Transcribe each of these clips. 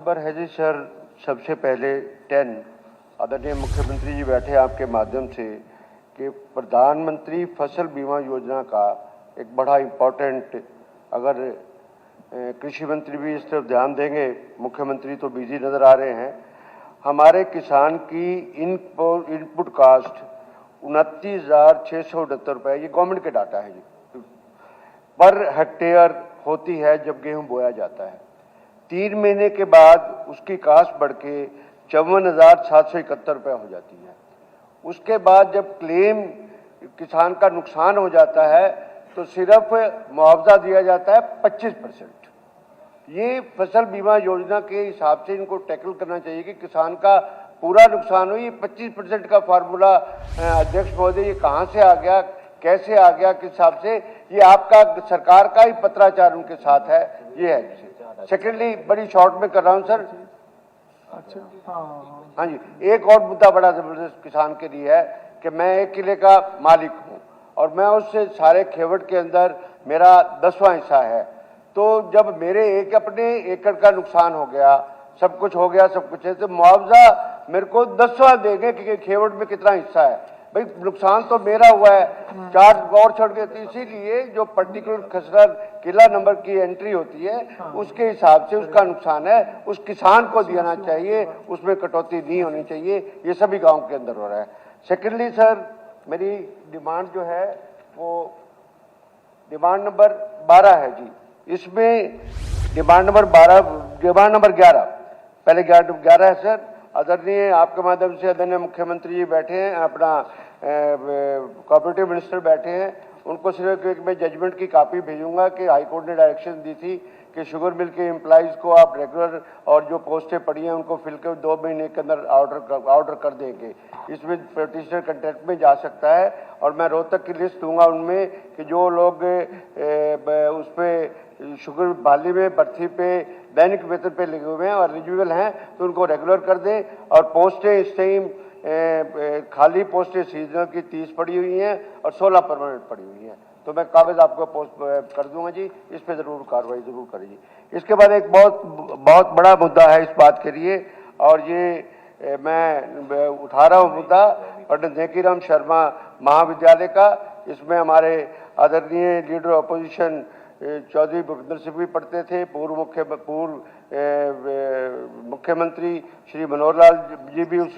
खबर है जी सर, सबसे पहले 10 आदरणीय मुख्यमंत्री जी बैठे आपके माध्यम से कि प्रधानमंत्री फसल बीमा योजना का एक बड़ा इम्पोर्टेंट, अगर कृषि मंत्री भी इस तरफ ध्यान देंगे, मुख्यमंत्री तो बिजी नज़र आ रहे हैं। हमारे किसान की इनपुट कास्ट 29,668 रुपये, ये गवर्नमेंट के डाटा है जी, पर हेक्टेयर होती है जब गेहूं बोया जाता है। 3 महीने के बाद उसकी कास्ट बढ़ के 54,771 रुपये हो जाती है। उसके बाद जब क्लेम किसान का नुकसान हो जाता है तो सिर्फ मुआवजा दिया जाता है 25%। ये फसल बीमा योजना के हिसाब से इनको टैकल करना चाहिए कि किसान का पूरा नुकसान हो। ये 25% का फार्मूला अध्यक्ष महोदय, ये कहाँ से आ गया, कैसे आ गया, किस हिसाब से? ये आपका सरकार का ही पत्राचार उनके साथ है, ये है। सेकेंडली, बड़ी शॉर्ट में कर रहा हूँ सर। अच्छा, हाँ जी, एक और मुद्दा बड़ा जबरदस्त किसान के लिए है कि मैं एक किले का मालिक हूँ और मैं उससे सारे खेवट के अंदर मेरा 10वां हिस्सा है। तो जब मेरे अपने एकड़ का नुकसान हो गया, सब कुछ हो गया, सब कुछ है, तो मुआवजा मेरे को 10वां देंगे कि खेवट में कितना हिस्सा है। भाई नुकसान तो मेरा हुआ है, 4 और छोड़ के, इसीलिए जो पर्टिकुलर खसरा किला नंबर की एंट्री होती है उसके हिसाब से उसका नुकसान है, उस किसान को देना चाहिए, उसमें कटौती नहीं होनी चाहिए। ये सभी गांव के अंदर हो रहा है। सेकेंडली सर, मेरी डिमांड जो है वो डिमांड नंबर 12 है जी। इसमें डिमांड नंबर 11, पहले 11 है सर। आदरणीय आपके माध्यम से आदरणीय मुख्यमंत्री जी बैठे हैं, अपना कोऑपरेटिव मिनिस्टर बैठे हैं, उनको सिर्फ एक मैं जजमेंट की कॉपी भेजूंगा कि हाईकोर्ट ने डायरेक्शन दी थी कि शुगर मिल के एम्प्लॉइज़ को आप रेगुलर और जो पोस्टें पड़ी हैं उनको फिल कर 2 महीने के अंदर ऑर्डर कर देंगे। इसमें पिटिशनर कंटेक्ट में जा सकता है और मैं रोहतक की लिस्ट दूंगा उनमें कि जो लोग उस पर शुगर बाली में भर्ती पे दैनिक वेतन पे लगे हुए हैं और एलिजिबल हैं तो उनको रेगुलर कर दें। और पोस्टें इस टाइम खाली पोस्टें सीजनल की 30 पड़ी हुई हैं और 16 परमानेंट पड़ी हुई हैं। तो मैं कागज आपको पोस्ट कर दूंगा जी, इस पे जरूर कार्रवाई जरूर करिए। इसके बाद एक बहुत बड़ा मुद्दा है इस बात के लिए, और ये मैं उठा रहा हूँ मुद्दा पंडित नेकीराम शर्मा महाविद्यालय का। इसमें हमारे आदरणीय लीडर अपोजिशन चौधरी भूपेंद्र सिंह भी पढ़ते थे, पूर्व मुख्यमंत्री श्री मनोहर लाल जी भी उस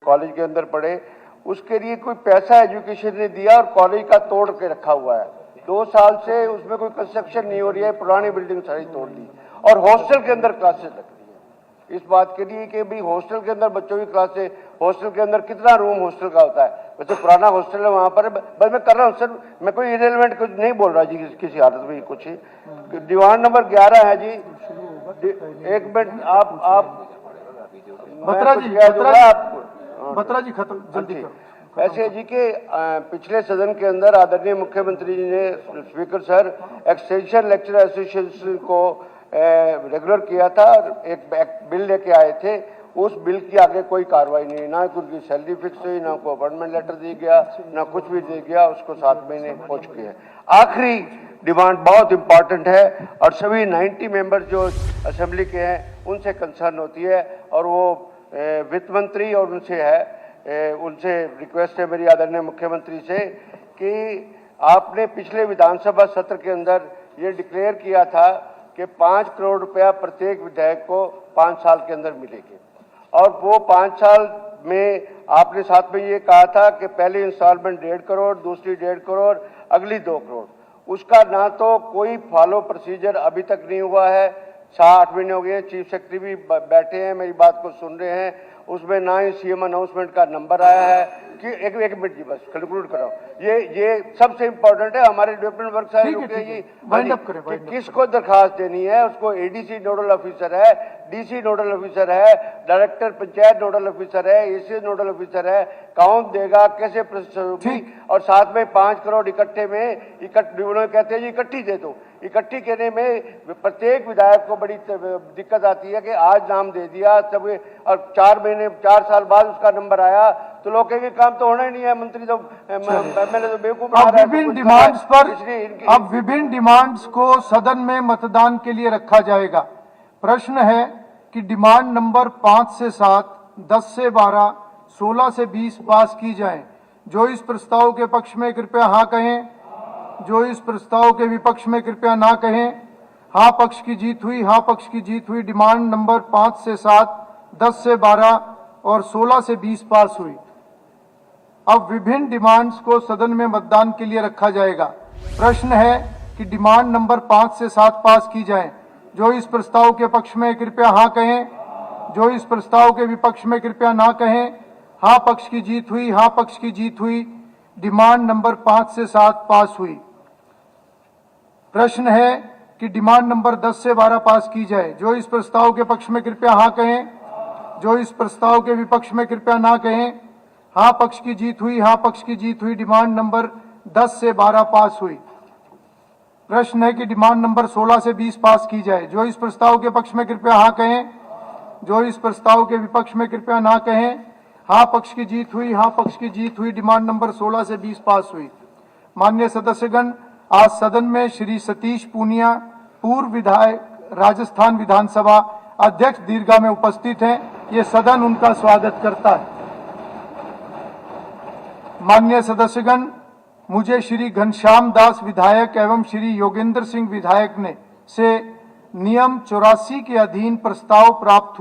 कॉलेज के अंदर पढ़े। उसके लिए कोई पैसा एजुकेशन ने दिया और कॉलेज का तोड़ के रखा हुआ है। 2 साल से उसमें कोई कंस्ट्रक्शन नहीं हो रही है, पुरानी बिल्डिंग सारी तोड़ दी और हॉस्टल के अंदर क्लासेस लग रही है। इस बात के लिए कि भाई हॉस्टल के अंदर बच्चों की क्लासेस, हॉस्टल के अंदर कितना रूम हॉस्टल का होता है, वैसे पुराना हॉस्टल है वहाँ पर। बस मैं कर रहा हूँ सर, मैं कोई इरेलेवेंट कुछ नहीं बोल रहा जी, किसी हालत में कुछ ही। डिमांड नंबर 11 है जी। एक मिनट, आप बत्रा जी खत्म जल्दी करो। ऐसे जी के पिछले सदन के अंदर आदरणीय मुख्यमंत्री जी ने, speaker sir, extension lecture association को रेगुलर किया था और एक बिल लेके आए थे। उस बिल की आगे कोई कार्रवाई नहीं, ना उनकी सैलरी फिक्स हुई, ना कोई अपॉइंटमेंट लेटर दिया गया, ना कुछ भी दिया गया। उसको 7 महीने हो चुके हैं। आखिरी डिमांड बहुत इंपॉर्टेंट है और सभी 90 मेंबर्स जो असेंबली के हैं उनसे कंसर्न होती है, और वो वित्त मंत्री और उनसे है, उनसे रिक्वेस्ट है मेरी आदरणीय मुख्यमंत्री से कि आपने पिछले विधानसभा सत्र के अंदर ये डिक्लेयर किया था कि 5 करोड़ रुपया प्रत्येक विधायक को 5 साल के अंदर मिलेंगे, और वो 5 साल में आपने साथ में ये कहा था कि पहली इंस्टॉलमेंट 1.5 करोड़, दूसरी 1.5 करोड़, अगली 2 करोड़। उसका ना तो कोई फॉलो प्रोसीजर अभी तक नहीं हुआ है। 7-8 महीने हो गए, चीफ सेक्रेटरी भी बैठे हैं, मेरी बात को सुन रहे हैं। उसमें ना ही सीएम अनाउंसमेंट का नंबर आया है कि एक मिनट जी, बस कंक्लूड कराओ। ये सबसे इंपॉर्टेंट है। हमारे डेवलपमेंट वर्क सारे कि किसको दरखास्त देनी है, उसको एडीसी नोडल ऑफिसर है, डीसी नोडल ऑफिसर है, डायरेक्टर पंचायत नोडल ऑफिसर है, एसी नोडल ऑफिसर है, कौन देगा, कैसे प्रोसेस होगी, और साथ में 5 करोड़ इकट्ठे में कहते हैं जी इकट्ठी दे दो। इकट्ठी करने में प्रत्येक विधायक को बड़ी दिक्कत आती है कि आज नाम दे दिया तब, और 4 साल बाद उसका नंबर आया तो लोग कहेंगे काम तो होना ही नहीं है, मंत्री तो एमएलए तो बेवकूफ। अब विभिन्न डिमांड्स को सदन में मतदान के लिए रखा जाएगा। प्रश्न है कि डिमांड नंबर 5 से 7, 10 से 12, 16 से 20 पास की जाए। जो इस प्रस्ताव के पक्ष में कृपया हाँ कहें, जो इस प्रस्ताव के विपक्ष में कृपया ना कहें। हाँ पक्ष की जीत हुई, हाँ पक्ष की जीत हुई। डिमांड नंबर 5 से 7, 10 से 12 और 16 से 20 पास हुई। अब विभिन्न डिमांड्स को सदन में मतदान के लिए रखा जाएगा। प्रश्न है कि डिमांड नंबर 5 से 7 पास की जाए। जो इस प्रस्ताव के पक्ष में कृपया हाँ कहें, जो इस प्रस्ताव के विपक्ष में कृपया ना कहें। हाँ पक्ष की जीत हुई, हाँ पक्ष की जीत हुई। डिमांड नंबर 5 से 7 पास हुई। प्रश्न है कि डिमांड नंबर 10 से 12 पास की जाए। जो इस प्रस्ताव के पक्ष में कृपया हाँ कहें, जो इस प्रस्ताव के विपक्ष में कृपया ना कहें। हाँ पक्ष की जीत हुई, हाँ पक्ष की जीत हुई। डिमांड नंबर 10 से 12 पास हुई। प्रश्न है कि डिमांड नंबर 16 से 20 पास की जाए। जो इस प्रस्ताव के पक्ष में कृपया हाँ कहें, जो इस प्रस्ताव के विपक्ष में कृपया ना कहें। हाँ पक्ष की जीत हुई, हाँ पक्ष की जीत हुई। डिमांड नंबर 16 से 20 पास हुई। माननीय सदस्यगण, आज सदन में श्री सतीश पूनिया, पूर्व विधायक, राजस्थान विधानसभा अध्यक्ष दीर्घा में उपस्थित हैं। ये सदन उनका स्वागत करता है। माननीय सदस्यगण, मुझे श्री घनश्याम दास विधायक एवं श्री योगेंद्र सिंह विधायक ने से नियम 84 के अधीन प्रस्ताव प्राप्त हुआ।